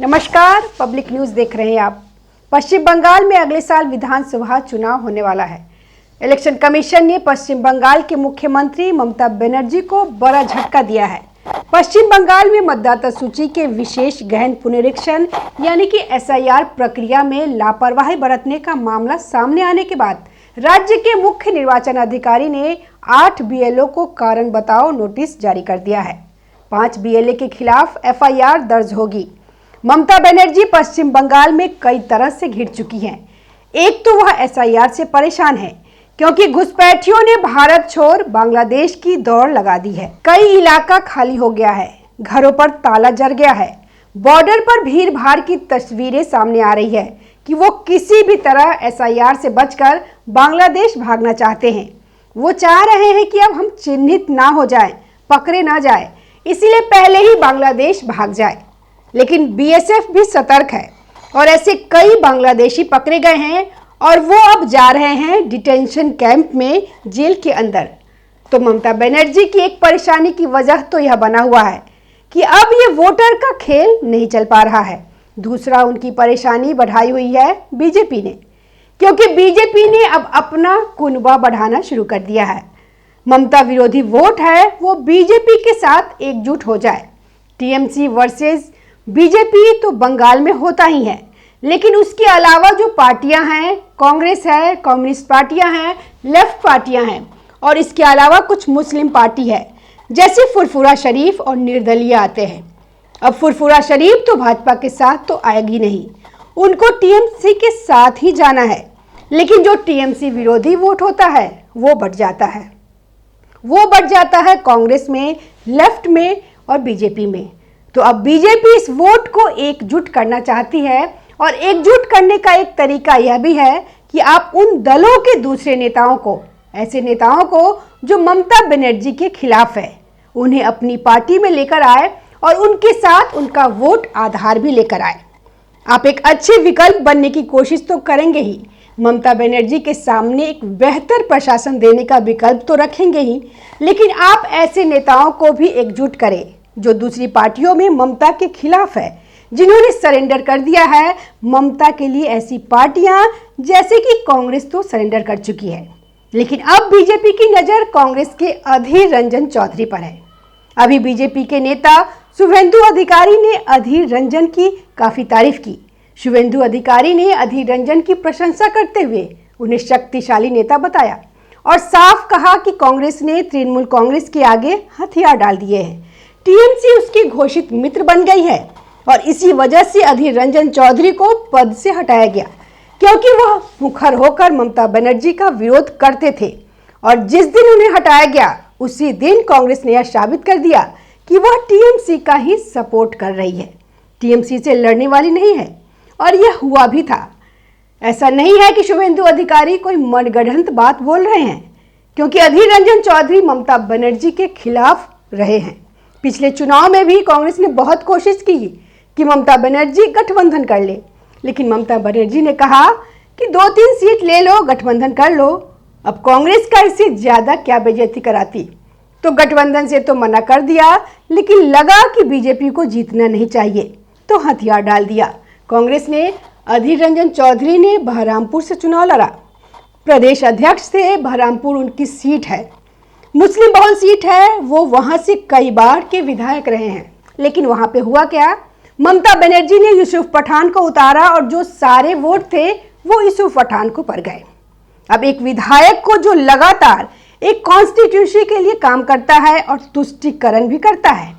नमस्कार, public news देख रहे हैं आप। पश्चिम बंगाल में अगले साल विधानसभा चुनाव होने वाला है। इलेक्शन कमीशन ने पश्चिम बंगाल के मुख्यमंत्री ममता बनर्जी को बड़ा झटका दिया है। पश्चिम बंगाल में मतदाता सूची के विशेष गहन पुनरीक्षण यानी कि SIR प्रक्रिया में लापरवाही बरतने का मामला सामने आने के बाद राज्य के मुख्य निर्वाचन अधिकारी ने 8 BLO को कारण बताओ नोटिस जारी कर दिया है। 5 BLO के खिलाफ FIR दर्ज होगी। ममता बनर्जी पश्चिम बंगाल में कई तरह से घिर चुकी हैं। एक तो वह SIR से परेशान है क्योंकि घुसपैठियों ने भारत छोड़ बांग्लादेश की दौड़ लगा दी है। कई इलाका खाली हो गया है, घरों पर ताला जड़ गया है। बॉर्डर पर भीड़ भाड़ की तस्वीरें सामने आ रही है कि वो किसी भी तरह SIR से बचकर बांग्लादेश भागना चाहते हैं। वो चाह रहे हैं कि अब हम चिन्हित ना हो जाएं, पकड़े ना जाए, इसीलिए पहले ही बांग्लादेश भाग जाए। लेकिन BSF भी सतर्क है और ऐसे कई बांग्लादेशी पकड़े गए हैं और वो अब जा रहे हैं डिटेंशन कैंप में, जेल के अंदर। तो ममता बनर्जी की एक परेशानी की वजह तो यह बना हुआ है कि अब ये वोटर का खेल नहीं चल पा रहा है। दूसरा, उनकी परेशानी बढ़ाई हुई है बीजेपी ने, क्योंकि बीजेपी ने अब अपना कुनबा बढ़ाना शुरू कर दिया है। ममता विरोधी वोट है वो बीजेपी के साथ एकजुट हो जाए। TMC वर्सेस बीजेपी तो बंगाल में होता ही है, लेकिन उसके अलावा जो पार्टियां हैं, कांग्रेस है, कम्युनिस्ट पार्टियां हैं, लेफ्ट पार्टियां हैं और इसके अलावा कुछ मुस्लिम पार्टी है, जैसे फुरफुरा शरीफ और निर्दलीय आते हैं। अब फुरफुरा शरीफ तो भाजपा के साथ तो आएगी नहीं, उनको TMC के साथ ही जाना है। लेकिन जो TMC विरोधी वोट होता है वो बढ़ जाता है कांग्रेस में, लेफ्ट में और बीजेपी में। तो अब बीजेपी इस वोट को एकजुट करना चाहती है और एकजुट करने का एक तरीका यह भी है कि आप उन दलों के दूसरे नेताओं को, ऐसे नेताओं को जो ममता बनर्जी के खिलाफ है, उन्हें अपनी पार्टी में लेकर आए और उनके साथ उनका वोट आधार भी लेकर आए। आप एक अच्छे विकल्प बनने की कोशिश तो करेंगे ही, ममता बनर्जी के सामने एक बेहतर प्रशासन देने का विकल्प तो रखेंगे ही, लेकिन आप ऐसे नेताओं को भी एकजुट करें जो दूसरी पार्टियों में ममता के खिलाफ है, जिन्होंने सरेंडर कर दिया है। ममता के लिए ऐसी पार्टियां जैसे कि कांग्रेस तो सरेंडर कर चुकी है, लेकिन अब बीजेपी की नजर कांग्रेस के अधीर रंजन चौधरी पर है। अभी बीजेपी के नेता शुभेंदु अधिकारी ने अधीर रंजन की काफी तारीफ की। शुभेंदु अधिकारी ने अधीर रंजन की प्रशंसा करते हुए उन्हें शक्तिशाली नेता बताया और साफ कहा कि कांग्रेस ने तृणमूल कांग्रेस के आगे हथियार डाल दिए हैं। TMC उसकी घोषित मित्र बन गई है और इसी वजह से अधीर रंजन चौधरी को पद से हटाया गया, क्योंकि वह मुखर होकर ममता बनर्जी का विरोध करते थे। और जिस दिन उन्हें हटाया गया उसी दिन कांग्रेस ने यह साबित कर दिया कि वह TMC का ही सपोर्ट कर रही है, TMC से लड़ने वाली नहीं है। और यह हुआ भी था। ऐसा नहीं है कि शुभेंदु अधिकारी कोई मनगढ़ंत बात बोल रहे हैं, क्योंकि अधीर रंजन चौधरी ममता बनर्जी के खिलाफ रहे हैं। पिछले चुनाव में भी कांग्रेस ने बहुत कोशिश की कि ममता बनर्जी गठबंधन कर ले, लेकिन ममता बनर्जी ने कहा कि 2-3 सीट ले लो, गठबंधन कर लो। अब कांग्रेस का इससे ज्यादा क्या बेइज्जती कराती, तो गठबंधन से तो मना कर दिया, लेकिन लगा कि बीजेपी को जीतना नहीं चाहिए तो हथियार डाल दिया। कांग्रेस ने अधीर रंजन चौधरी ने बहरामपुर से चुनाव लड़ा। प्रदेश अध्यक्ष से बहरामपुर उनकी सीट है, मुस्लिम बहुल सीट है, वो वहां से कई बार के विधायक रहे हैं। लेकिन वहां पे हुआ क्या, ममता बनर्जी ने यूसुफ पठान को उतारा और जो सारे वोट थे वो यूसुफ पठान को पड़ गए। अब एक विधायक को जो लगातार एक कॉन्स्टिट्यूशन के लिए काम करता है और तुष्टीकरण भी करता है,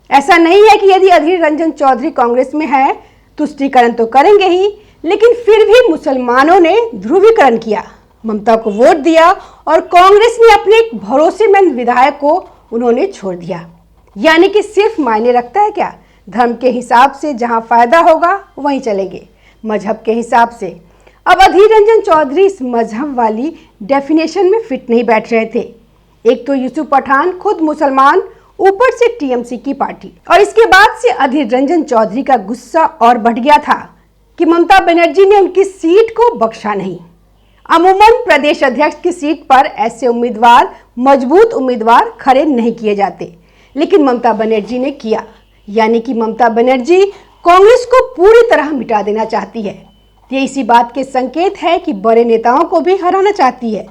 ऐसा नहीं है कि यदि अधीर रंजन चौधरी कांग्रेस में है तुष्टीकरण तो करेंगे ही, लेकिन फिर भी मुसलमानों ने ध्रुवीकरण किया, ममता को वोट दिया और कांग्रेस ने अपने एक भरोसेमंद विधायक को उन्होंने छोड़ दिया। यानी कि सिर्फ मायने रखता है क्या, धर्म के हिसाब से जहां फायदा होगा वहीं चलेंगे, मजहब के हिसाब से। अब अधीर रंजन चौधरी इस मजहब वाली डेफिनेशन में फिट नहीं बैठ रहे थे। एक तो यूसुफ पठान खुद मुसलमान, ऊपर से TMC की पार्टी, और इसके बाद से अधीर रंजन चौधरी का गुस्सा और बढ़ गया था कि ममता बनर्जी ने उनकी सीट को बख्शा नहीं। अमूमन प्रदेश अध्यक्ष की सीट पर ऐसे उम्मीदवार, मजबूत उम्मीदवार खड़े नहीं किए जाते, लेकिन ममता बनर्जी ने किया। यानी कि ममता बनर्जी कांग्रेस को पूरी तरह मिटा देना चाहती है। ये इसी बात के संकेत है कि बड़े नेताओं को भी हराना चाहती है,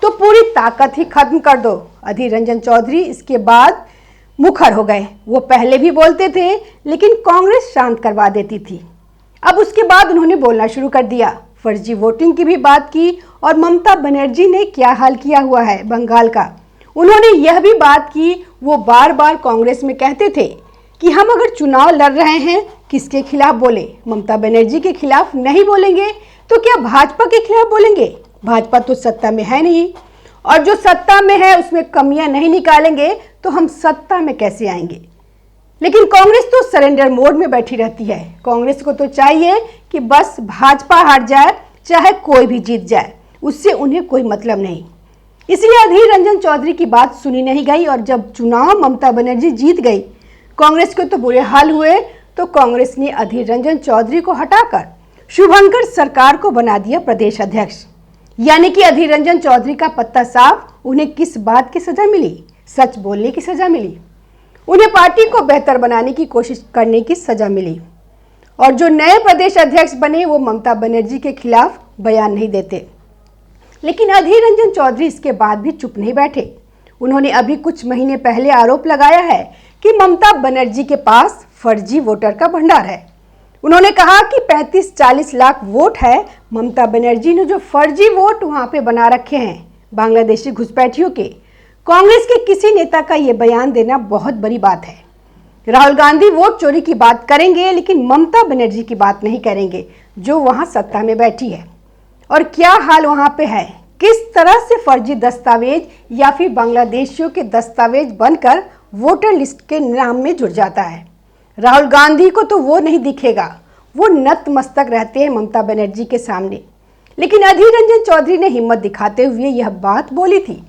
तो पूरी ताकत ही खत्म कर दो। अधीर रंजन चौधरी इसके बाद मुखर हो गए। वो पहले भी बोलते थे, लेकिन कांग्रेस शांत करवा देती थी। अब उसके बाद उन्होंने बोलना शुरू कर दिया। फर्जी वोटिंग की भी बात की और ममता बनर्जी ने क्या हाल किया हुआ है बंगाल का। उन्होंने यह भी बात की, वो बार बार कांग्रेस में कहते थे कि हम अगर चुनाव लड़ रहे हैं किसके खिलाफ बोले, ममता बनर्जी के खिलाफ नहीं बोलेंगे तो क्या भाजपा के खिलाफ बोलेंगे? भाजपा तो सत्ता में है नहीं, और जो सत्ता में है उसमें कमियां नहीं निकालेंगे तो हम सत्ता में कैसे आएंगे? लेकिन कांग्रेस तो सरेंडर मोड में बैठी रहती है। कांग्रेस को तो चाहिए कि बस भाजपा हार जाए, चाहे कोई भी जीत जाए, उससे उन्हें कोई मतलब नहीं। इसलिए अधीर रंजन चौधरी की बात सुनी नहीं गई, और जब चुनाव ममता बनर्जी जीत गई, कांग्रेस के तो बुरे हाल हुए, तो कांग्रेस ने अधीर रंजन चौधरी को हटाकर शुभंकर सरकार को बना दिया प्रदेश अध्यक्ष। यानी कि अधीर रंजन चौधरी का पत्ता साफ। उन्हें किस बात की सजा मिली? सच बोलने की सजा मिली। उन्हें पार्टी को बेहतर बनाने की कोशिश करने की सजा मिली। और जो नए प्रदेश अध्यक्ष बने वो ममता बनर्जी के खिलाफ बयान नहीं देते। लेकिन अधीर रंजन चौधरी इसके बाद भी चुप नहीं बैठे। उन्होंने अभी कुछ महीने पहले आरोप लगाया है कि ममता बनर्जी के पास फर्जी वोटर का भंडार है। उन्होंने कहा कि 35-40 लाख वोट है। ममता बनर्जी ने जो फर्जी वोट वहां पे बना रखे हैं बांग्लादेशी घुसपैठियों के। कांग्रेस के किसी नेता का ये बयान देना बहुत बड़ी बात है। राहुल गांधी वोट चोरी की बात करेंगे, लेकिन ममता बनर्जी की बात नहीं करेंगे, जो वहां सत्ता में बैठी है। और क्या हाल वहां पे है, किस तरह से फर्जी दस्तावेज या फिर बांग्लादेशियों के दस्तावेज बनकर वोटर लिस्ट के नाम में जुड़ जाता है। राहुल गांधी को तो वो नहीं दिखेगा, वो नतमस्तक रहते हैं ममता बनर्जी के सामने। लेकिन अधीर रंजन चौधरी ने हिम्मत दिखाते हुए यह बात बोली थी।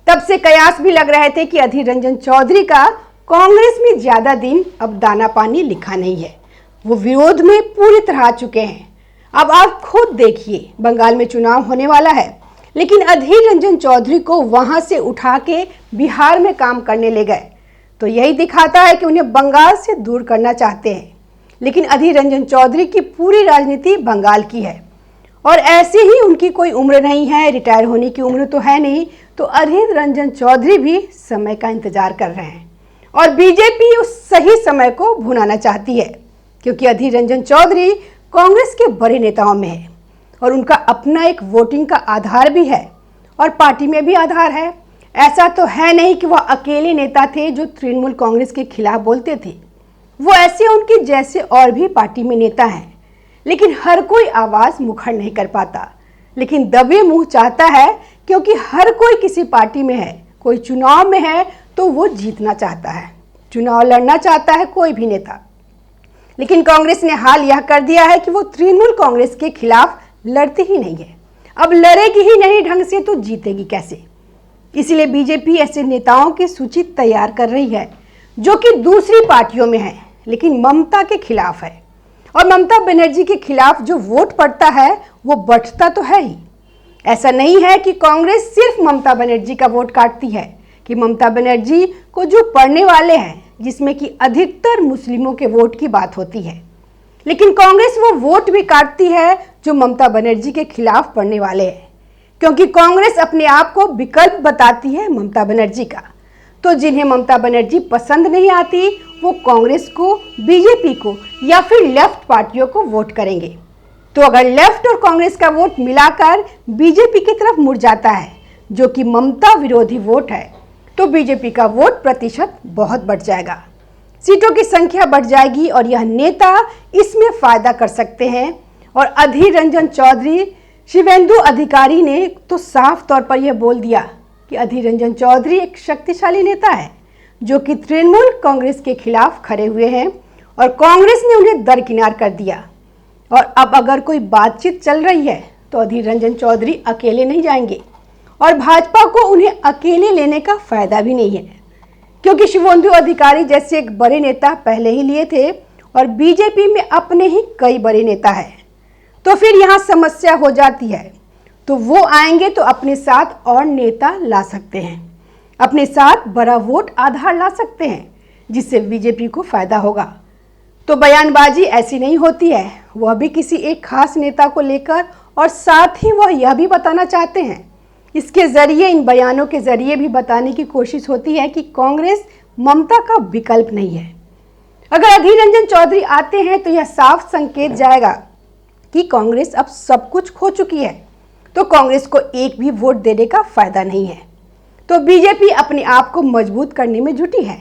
तब से कयास भी लग रहे थे कि अधीर रंजन चौधरी का कांग्रेस में ज्यादा दिन अब दाना पानी लिखा नहीं है। वो विरोध में पूरी तरह आ चुके हैं। अब आप खुद देखिए, बंगाल में चुनाव होने वाला है, लेकिन अधीर रंजन चौधरी को वहां से उठा के बिहार में काम करने ले गए। तो यही दिखाता है कि उन्हें बंगाल से दूर करना चाहते हैं। लेकिन अधीर रंजन चौधरी की पूरी राजनीति बंगाल की है, और ऐसे ही उनकी कोई उम्र नहीं है, रिटायर होने की उम्र तो है नहीं। तो अधीर रंजन चौधरी भी समय का इंतजार कर रहे हैं, और बीजेपी उस सही समय को भुनाना चाहती है, क्योंकि अधीर रंजन चौधरी कांग्रेस के बड़े नेताओं में है, और उनका अपना एक वोटिंग का आधार भी है, और पार्टी में भी आधार है। ऐसा तो है नहीं कि वह अकेले नेता थे जो तृणमूल कांग्रेस के खिलाफ बोलते थे। वो ऐसे उनके जैसे और भी पार्टी में नेता हैं, लेकिन हर कोई आवाज मुखर नहीं कर पाता। लेकिन दबे मुंह चाहता है, क्योंकि हर कोई किसी पार्टी में है। कोई चुनाव में है तो वो जीतना चाहता है, चुनाव लड़ना चाहता है कोई भी नेता। लेकिन कांग्रेस ने हाल यह कर दिया है कि वो तृणमूल कांग्रेस के खिलाफ लड़ती ही नहीं है। अब लड़ेगी ही नहीं ढंग से तो जीतेगी कैसे? इसलिए बीजेपी ऐसे नेताओं की सूची तैयार कर रही है जो कि दूसरी पार्टियों में है, लेकिन ममता के खिलाफ है। और ममता बनर्जी के खिलाफ जो वोट पड़ता है वो बढ़ता तो है ही। ऐसा नहीं है कि कांग्रेस सिर्फ ममता बनर्जी का वोट काटती है, कि ममता बनर्जी को जो पढ़ने वाले हैं, जिसमें कि अधिकतर मुस्लिमों के वोट की बात होती है, लेकिन कांग्रेस वो वोट भी काटती है जो ममता बनर्जी के खिलाफ पढ़ने वाले हैं, क्योंकि कांग्रेस अपने आप को विकल्प बताती है ममता बनर्जी का। तो जिन्हें ममता बनर्जी पसंद नहीं आती वो कांग्रेस को, बीजेपी को या फिर लेफ्ट पार्टियों को वोट करेंगे। तो अगर लेफ्ट और कांग्रेस का वोट मिलाकर बीजेपी की तरफ मुड़ जाता है, जो कि ममता विरोधी वोट है, तो बीजेपी का वोट प्रतिशत बहुत बढ़ जाएगा, सीटों की संख्या बढ़ जाएगी, और यह नेता इसमें फायदा कर सकते हैं। और अधीर रंजन चौधरी, शिवेंदु अधिकारी ने तो साफ तौर पर यह बोल दिया कि अधीर रंजन चौधरी एक शक्तिशाली नेता है, जो कि तृणमूल कांग्रेस के खिलाफ खड़े हुए हैं, और कांग्रेस ने उन्हें दरकिनार कर दिया। और अब अगर कोई बातचीत चल रही है तो अधीर रंजन चौधरी अकेले नहीं जाएंगे, और भाजपा को उन्हें अकेले लेने का फायदा भी नहीं है, क्योंकि शिवेंदु अधिकारी जैसे एक बड़े नेता पहले ही लिए थे, और बीजेपी में अपने ही कई बड़े नेता हैं। तो फिर यहाँ समस्या हो जाती है। तो वो आएंगे तो अपने साथ और नेता ला सकते हैं, अपने साथ बड़ा वोट आधार ला सकते हैं, जिससे बीजेपी को फायदा होगा। तो बयानबाजी ऐसी नहीं होती है, वह भी किसी एक खास नेता को लेकर, और साथ ही वह यह भी बताना चाहते हैं, इसके जरिए, इन बयानों के जरिए भी बताने की कोशिश होती है कि कांग्रेस ममता का विकल्प नहीं है। अगर अधीर रंजन चौधरी आते हैं तो यह साफ संकेत जाएगा कि कांग्रेस अब सब कुछ खो चुकी है, तो कांग्रेस को एक भी वोट देने का फायदा नहीं है। तो बीजेपी अपने आप को मजबूत करने में जुटी है,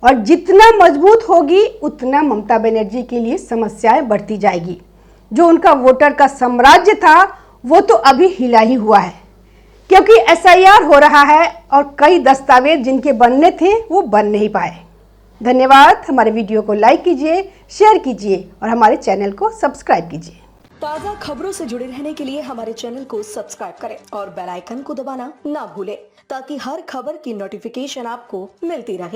और जितना मजबूत होगी उतना ममता बनर्जी के लिए समस्याएं बढ़ती जाएगी। जो उनका वोटर का साम्राज्य था वो तो अभी हिला ही हुआ है, क्योंकि एसआईआर हो रहा है और कई दस्तावेज जिनके बनने थे वो बन नहीं पाए। धन्यवाद। हमारे वीडियो को लाइक कीजिए, शेयर कीजिए और हमारे चैनल को सब्सक्राइब कीजिए। ताज़ा खबरों से जुड़े रहने के लिए हमारे चैनल को सब्सक्राइब करें और बेल आइकन को दबाना ना भूलें, ताकि हर खबर की नोटिफिकेशन आपको मिलती रहे।